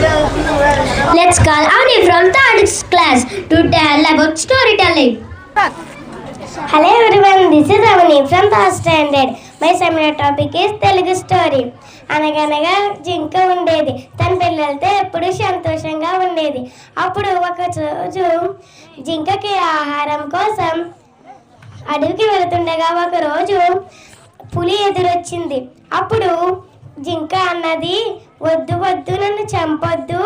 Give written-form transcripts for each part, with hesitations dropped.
Let's call Avni from third class to tell about storytelling. Hello everyone, this is Avni from third standard. My seminar topic is Telugu story. అనగనగా జింక ఉండేది. తన పిల్లలతో ఎప్పుడు సంతోషంగా ఉండేది. అప్పుడు ఒక రోజు జింకకి ఆహారం కోసం అడవికి వెళుతుండగా ఒకరోజు పులి ఎదురొచ్చింది. అప్పుడు జింక అన్నది, వద్దు వద్దు, నన్ను చంపొద్దు,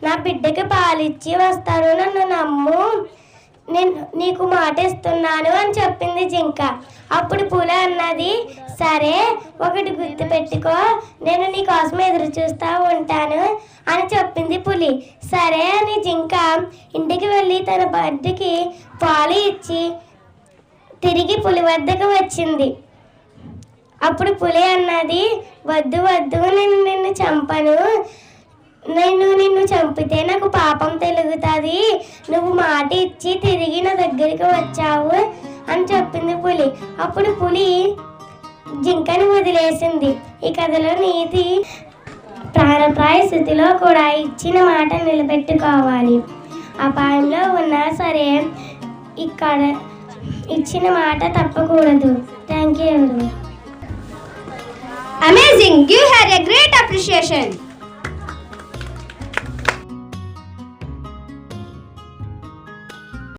నా బిడ్డకి పాలిచ్చి వస్తాను, నన్ను నమ్ము, నేను నీకు మాట ఇస్తున్నాను అని చెప్పింది జింక. అప్పుడు పులి అన్నది, సరే, ఒకటి గుర్తు పెట్టుకో, నేను నీ కోసం ఎదురు చూస్తూ ఉంటాను అని చెప్పింది పులి. సరే అని జింక ఇంటికి వెళ్ళి తన బిడ్డకి పాలు ఇచ్చి తిరిగి పులి వద్దకు వచ్చింది. అప్పుడు పులి అన్నది, వద్దు వద్దు, నేను నిన్ను చంపను, నేను నిన్ను చంపితే నాకు పాపం తెలుగుతుంది, నువ్వు మాట ఇచ్చి తిరిగి నా దగ్గరికి వచ్చావు అని చెప్పింది పులి. అప్పుడు పులి జింకను వదిలేసింది. ఈ కథలో నీతి, ప్రాణప్రాయ స్థితిలో కూడా ఇచ్చిన మాట నిలబెట్టుకోవాలి. అపాయంలో ఉన్నా సరే ఇక్కడ ఇచ్చిన మాట తప్పకూడదు. Thank you. Amazing! You had a great appreciation.